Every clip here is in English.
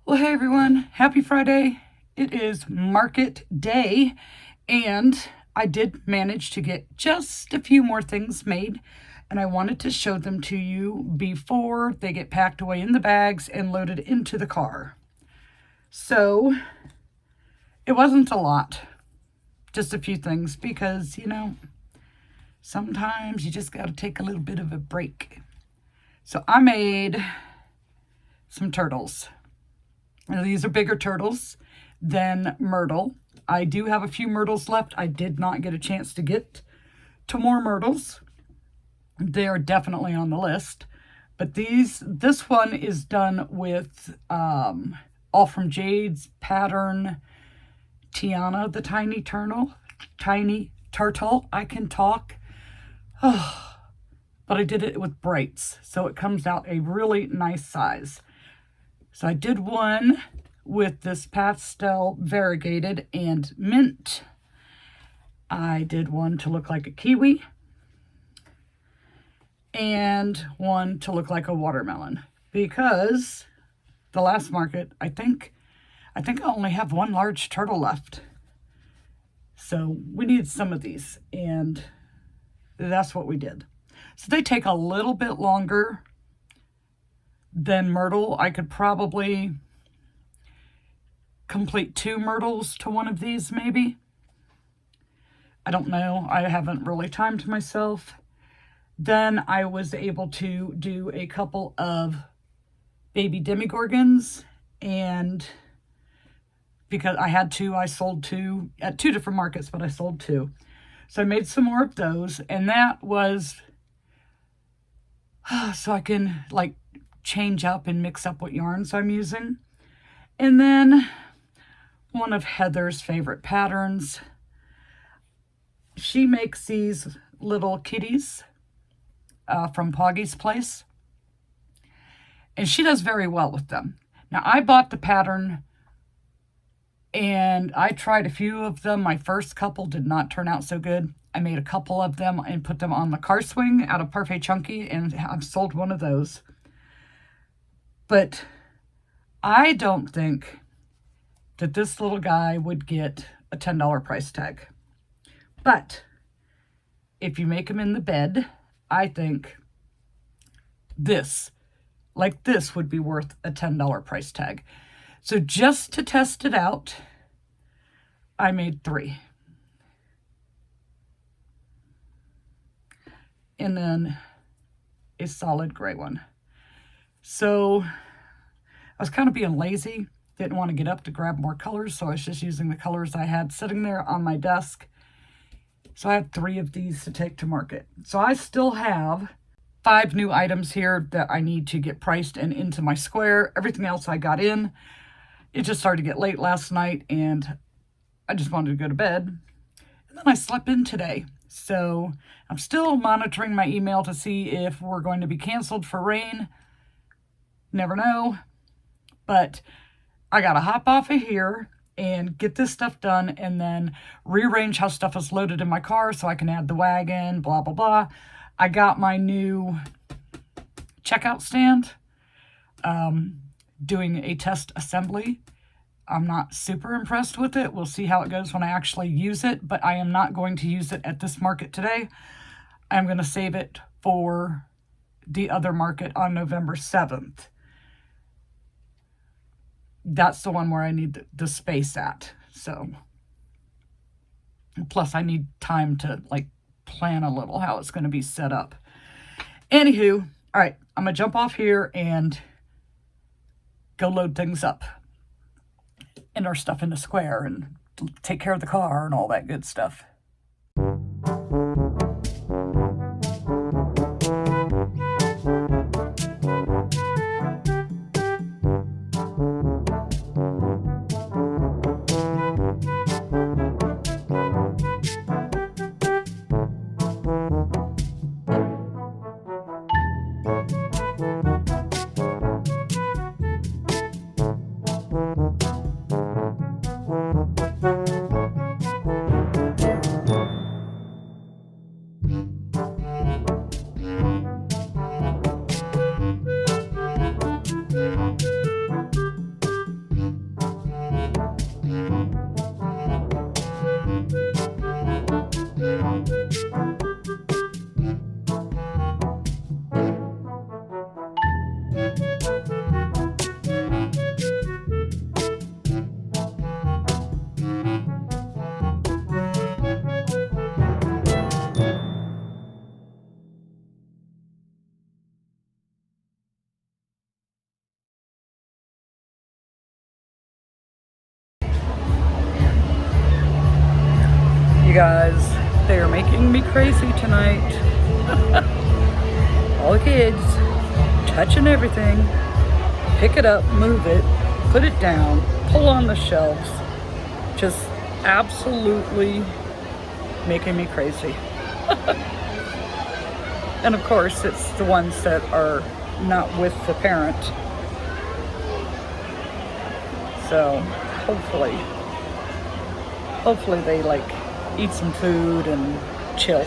Well, hey everyone, happy Friday. It is market day, and I did manage to get just a few more things made, and I wanted to show them to you before they get packed away in the bags and loaded into the car. So it wasn't a lot, just a few things, because sometimes you just got to take a little bit of a break. So I made some turtles. Now, these are bigger turtles than Myrtle. I do have a few Myrtles left. I did not get a chance to get to more Myrtles. They are definitely on the list. But this one is done with All From Jade's pattern Tiana, the tiny turtle. I can talk. Oh, but I did it with brights, so it comes out a really nice size. So I did one with this pastel variegated and mint. I did one to look like a kiwi and one to look like a watermelon, because the last market, I think I only have one large turtle left. So we needed some of these, and that's what we did. So they take a little bit longer than Myrtle. I could probably complete 2 Myrtles to one of these, maybe. I don't know. I haven't really timed myself. Then I was able to do a couple of baby demigorgons, and because I had 2, I sold 2 at 2 different markets, but I sold 2. So I made some more of those, and that was so I can change up and mix up what yarns I'm using. And then one of Heather's favorite patterns. She makes these little kitties from Pawgys Place, and she does very well with them. Now, I bought the pattern and I tried a few of them. My first couple did not turn out so good. I made a couple of them and put them on the car swing out of Parfait Chunky, and I've sold one of those. But I don't think that this little guy would get a $10 price tag. But if you make him in the bed, I think this would be worth a $10 price tag. So just to test it out, I made 3. And then a solid gray one. So I was kind of being lazy, didn't want to get up to grab more colors, so I was just using the colors I had sitting there on my desk. So I have 3 of these to take to market. So I still have 5 new items here that I need to get priced and into my square. Everything else I got in. It just started to get late last night, and I just wanted to go to bed. And then I slept in today. So I'm still monitoring my email to see if we're going to be canceled for rain. Never know. But I got to hop off of here and get this stuff done, and then rearrange how stuff is loaded in my car so I can add the wagon, blah, blah, blah. I got my new checkout stand, doing a test assembly. I'm not super impressed with it. We'll see how it goes when I actually use it, but I am not going to use it at this market today. I'm going to save it for the other market on November 7th. That's the one where I need the space at. So, plus I need time to plan a little how it's going to be set up. Anywho, all right, I'm going to jump off here and go load things up and our stuff in the square and take care of the car and all that good stuff. guys, they are making me crazy tonight. All the kids touching everything. Pick it up, move it, put it down, pull on the shelves. Just absolutely making me crazy. And of course, it's the ones that are not with the parent. So hopefully they like eat some food and chill.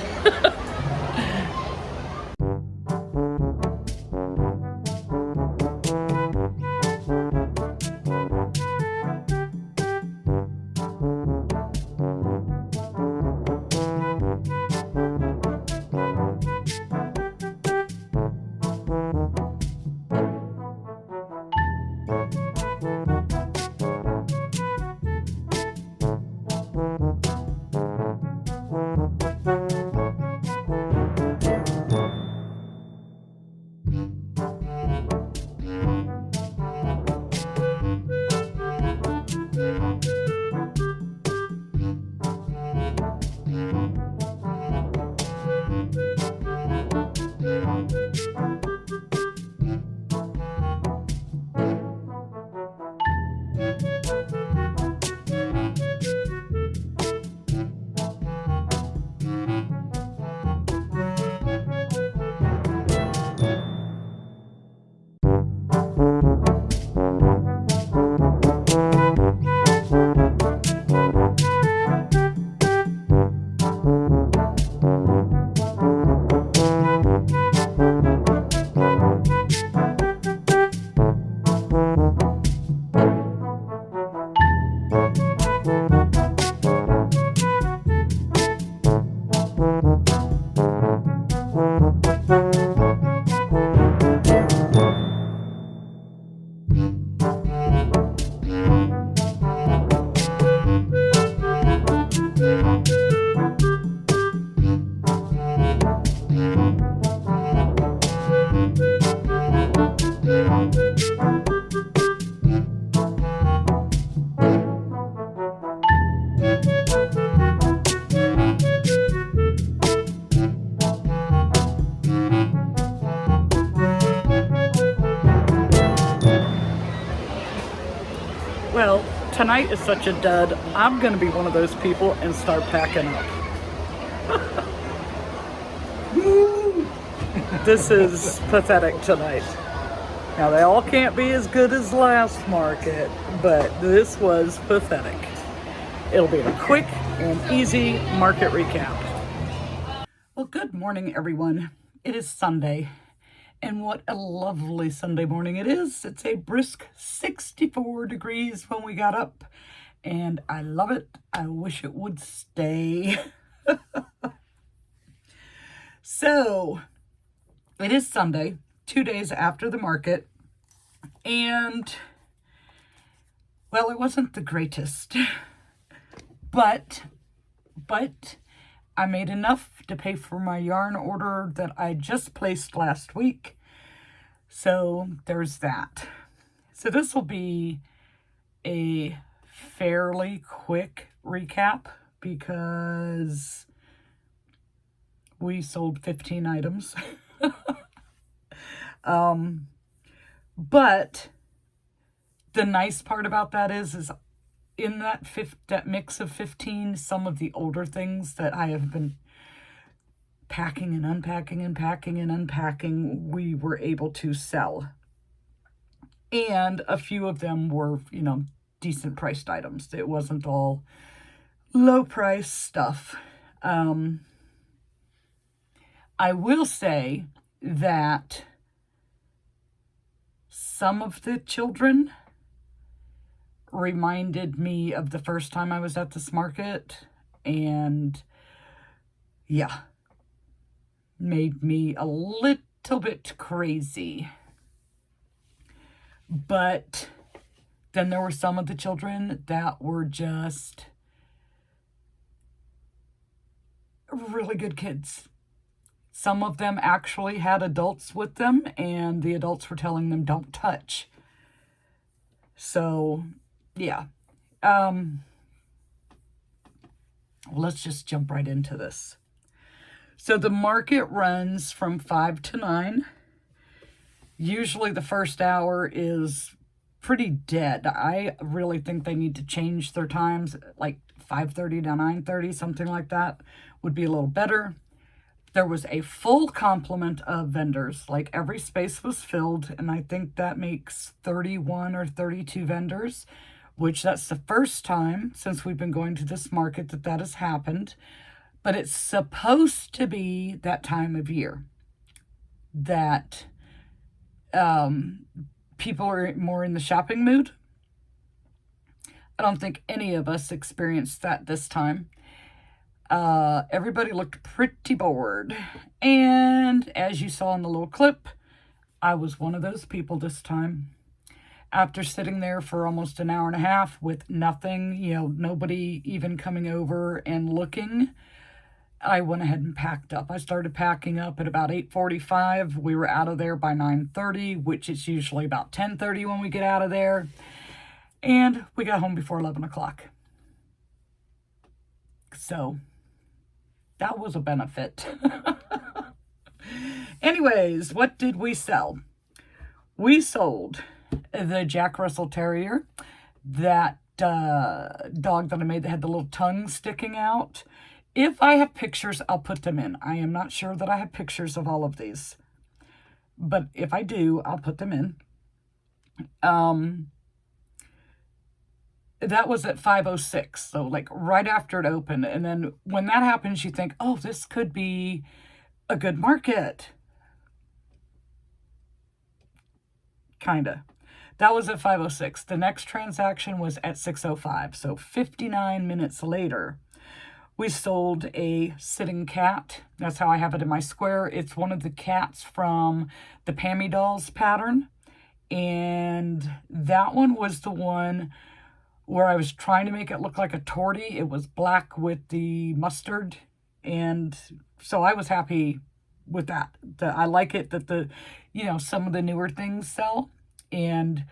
Well, tonight is such a dud. I'm going to be one of those people and start packing up. This is pathetic tonight. Now, they all can't be as good as last market, but this was pathetic. It'll be a quick and easy market recap. Well, good morning, everyone. It is Sunday. And what a lovely Sunday morning it is. It's a brisk 64 degrees when we got up. And I love it. I wish it would stay. So, it is Sunday, 2 days after the market. And, well, it wasn't the greatest. But I made enough to pay for my yarn order that I just placed last week. So there's that. So this will be a fairly quick recap because we sold 15 items. But the nice part about that is in that mix of 15, some of the older things that I have been packing and unpacking and packing and unpacking, we were able to sell. And a few of them were, decent priced items. It wasn't all low price stuff. I will say that some of the children reminded me of the first time I was at this market, and yeah, made me a little bit crazy. But then there were some of the children that were just really good kids. Some of them actually had adults with them, and the adults were telling them don't touch. So yeah. let's just jump right into this. So the market runs from 5 to 9. Usually the first hour is pretty dead. I really think they need to change their times, like 5:30 to 9:30, something like that would be a little better. There was a full complement of vendors, like every space was filled, and I think that makes 31 or 32 vendors, which that's the first time since we've been going to this market that that has happened. But it's supposed to be that time of year that people are more in the shopping mood. I don't think any of us experienced that this time. Everybody looked pretty bored. And as you saw in the little clip, I was one of those people this time. After sitting there for almost an hour and a half with nothing, nobody even coming over and looking, I went ahead and packed up. I started packing up at about 8:45. We were out of there by 9:30, which is usually about 10:30 when we get out of there. And we got home before 11 o'clock. So that was a benefit. Anyways, what did we sell? We sold the Jack Russell Terrier, that dog that I made that had the little tongue sticking out. If I have pictures, I'll put them in. I am not sure that I have pictures of all of these, but if I do, I'll put them in. That was at 5:06, so like right after it opened. And then when that happens, you think, oh, this could be a good market. Kinda. That was at 5:06. The next transaction was at 6:05. So 59 minutes later, we sold a sitting cat. That's how I have it in my square. It's one of the cats from the Pammy Dolls pattern. And that one was the one where I was trying to make it look like a tortie. It was black with the mustard. And so I was happy with that. I like it that some of the newer things sell. And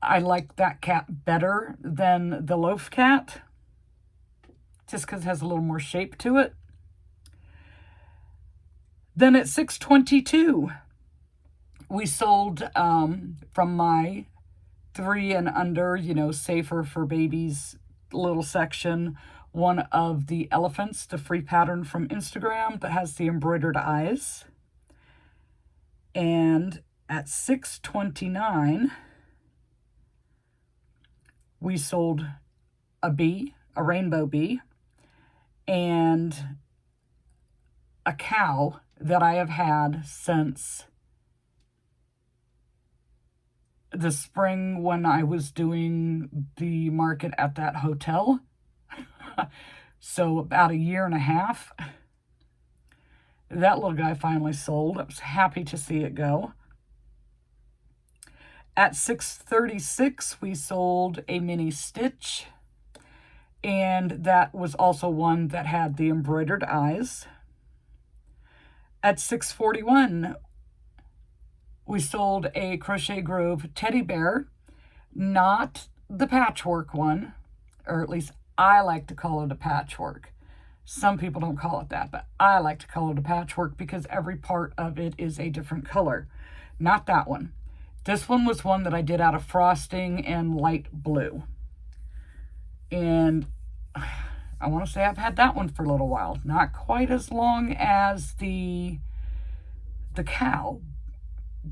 I like that cat better than the loaf cat, just because it has a little more shape to it. Then at 6:22, we sold from my 3 and under, safer for babies little section, one of the elephants, the free pattern from Instagram that has the embroidered eyes. And at 6:29, we sold a bee, a rainbow bee, and a cow that I have had since the spring when I was doing the market at that hotel. So about a year and a half. That little guy finally sold. I was happy to see it go. At 6:36, we sold a mini stitch. And that was also one that had the embroidered eyes. At 6:41, we sold a Crochet Grove teddy bear, not the patchwork one, or at least I like to call it a patchwork. Some people don't call it that, but I like to call it a patchwork because every part of it is a different color. Not that one. This one was one that I did out of frosting and light blue. And I want to say I've had that one for a little while. Not quite as long as the cow,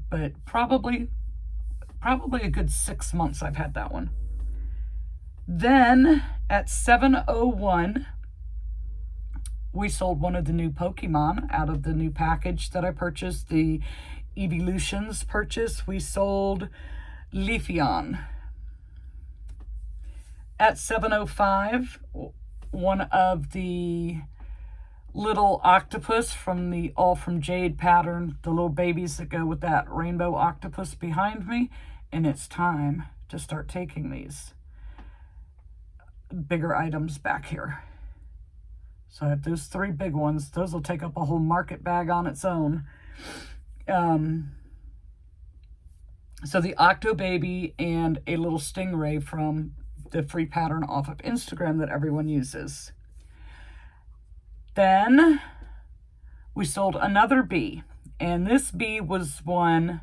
but probably a good 6 months I've had that one. Then at 7:01, we sold one of the new Pokemon out of the new package that I purchased, the Evolutions purchase. We sold Leafeon. At 7:05, one of the little octopus from the All From Jade pattern, the little babies that go with that rainbow octopus behind me, and it's time to start taking these bigger items back here. So I have those 3 big ones. Those will take up a whole market bag on its own. So the Octo Baby and a little stingray from the free pattern off of Instagram that everyone uses. Then we sold another bee, and this bee was one,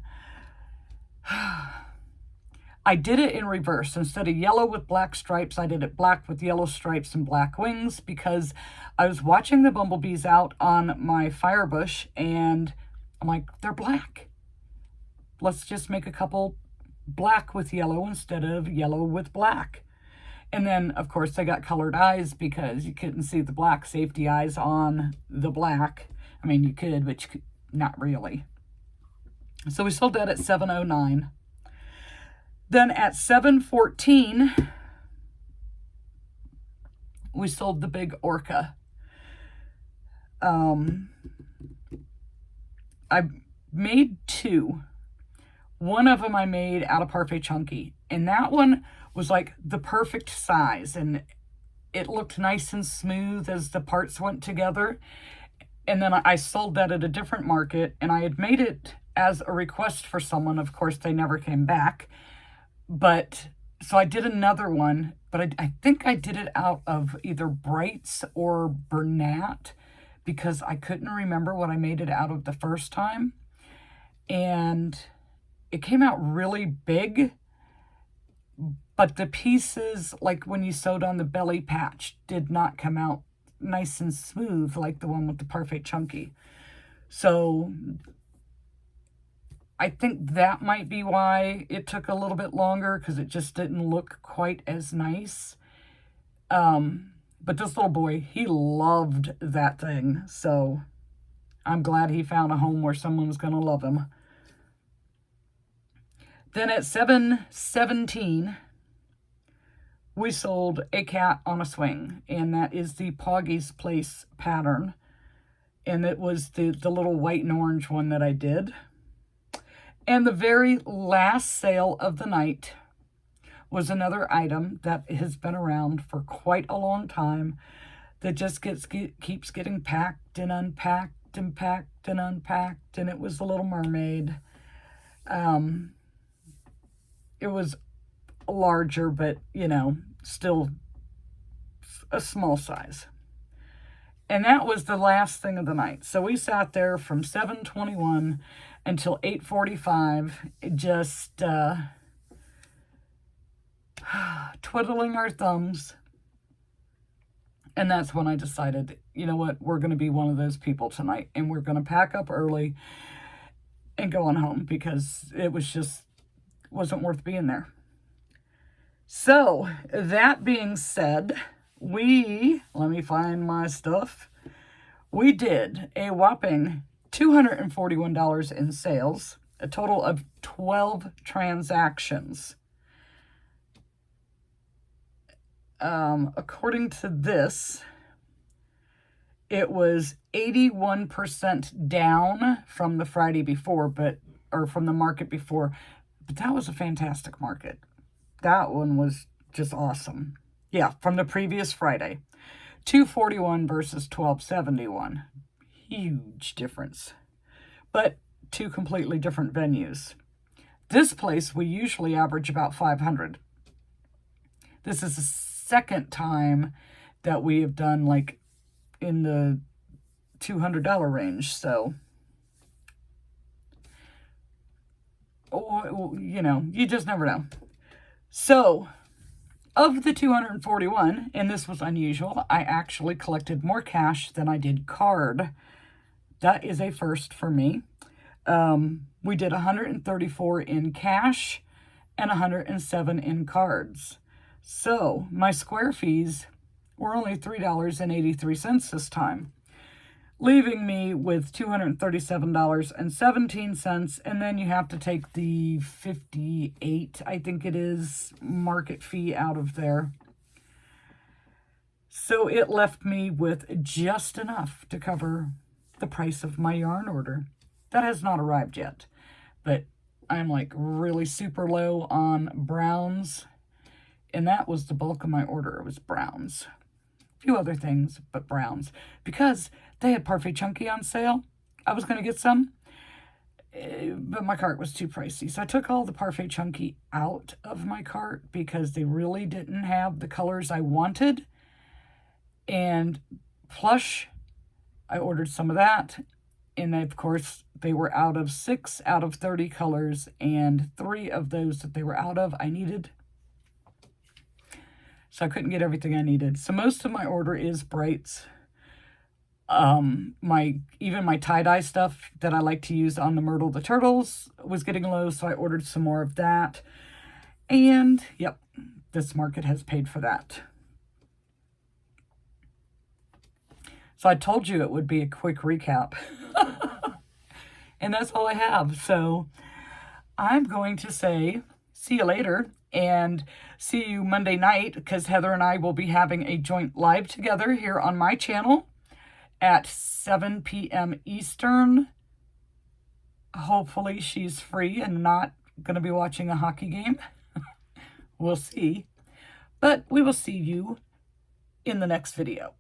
I did it in reverse. Instead of yellow with black stripes, I did it black with yellow stripes and black wings, because I was watching the bumblebees out on my firebush, and I'm like, they're black. Let's just make a couple black with yellow instead of yellow with black. And then, of course, they got colored eyes because you couldn't see the black safety eyes on the black. I mean, you could, but you could, not really. So we sold that at $7.09. Then at $7.14, we sold the big orca. I made two. One of them I made out of Parfait Chunky, and that one was like the perfect size, and it looked nice and smooth as the parts went together. And then I sold that at a different market, and I had made it as a request for someone. Of course, they never came back. But so I did another one, but I think I did it out of either Brights or Bernat, because I couldn't remember what I made it out of the first time. And it came out really big, but the pieces, like when you sewed on the belly patch, did not come out nice and smooth like the one with the Parfait Chunky. So I think that might be why it took a little bit longer, because it just didn't look quite as nice. But this little boy, he loved that thing. So I'm glad he found a home where someone was going to love him. Then at $7.17, we sold a cat on a swing. And that is the Pawgys Place pattern. And it was the little white and orange one that I did. And the very last sale of the night was another item that has been around for quite a long time, that just keeps getting packed and unpacked and packed and unpacked, and it was the Little Mermaid. It was larger, but, you know, still a small size. And that was the last thing of the night. So we sat there from 7:21 until 8:45, just twiddling our thumbs. And that's when I decided, you know what, we're going to be one of those people tonight, and we're going to pack up early and go on home, because it wasn't worth being there. So that being said, let me find my stuff. We did a whopping $241 in sales, a total of 12 transactions. According to this, it was 81% down from the Friday before, or from the market before, but that was a fantastic market. That one was just awesome. Yeah, from the previous Friday. 241 versus 1271. Huge difference. But two completely different venues. This place, we usually average about 500. This is the second time that we have done like in the $200 range. So, you know, you just never know. So, of the 241, and this was unusual, I actually collected more cash than I did card. That is a first for me. We did 134 in cash and 107 in cards. So my square fees were only $3.83 this time, leaving me with $237.17, and then you have to take the 58, I think it is, market fee out of there. So it left me with just enough to cover the price of my yarn order. That has not arrived yet, but I'm like really super low on browns, and that was the bulk of my order. It was browns. A few other things, but browns, because they had Parfait Chunky on sale. I was going to get some, but my cart was too pricey. So I took all the Parfait Chunky out of my cart because they really didn't have the colors I wanted. And plush I ordered some of that. And of course, they were out of 6 out of 30 colors, and 3 of those that they were out of, I needed. So I couldn't get everything I needed. So most of my order is brights. Even my tie-dye stuff that I like to use on the Myrtle the Turtles was getting low, so I ordered some more of that. And, yep, this market has paid for that. So I told you it would be a quick recap. And that's all I have. So I'm going to say see you later, and see you Monday night, because Heather and I will be having a joint live together here on my channel at 7 p.m. Eastern. Hopefully she's free and not going to be watching a hockey game. We'll see. But we will see you in the next video.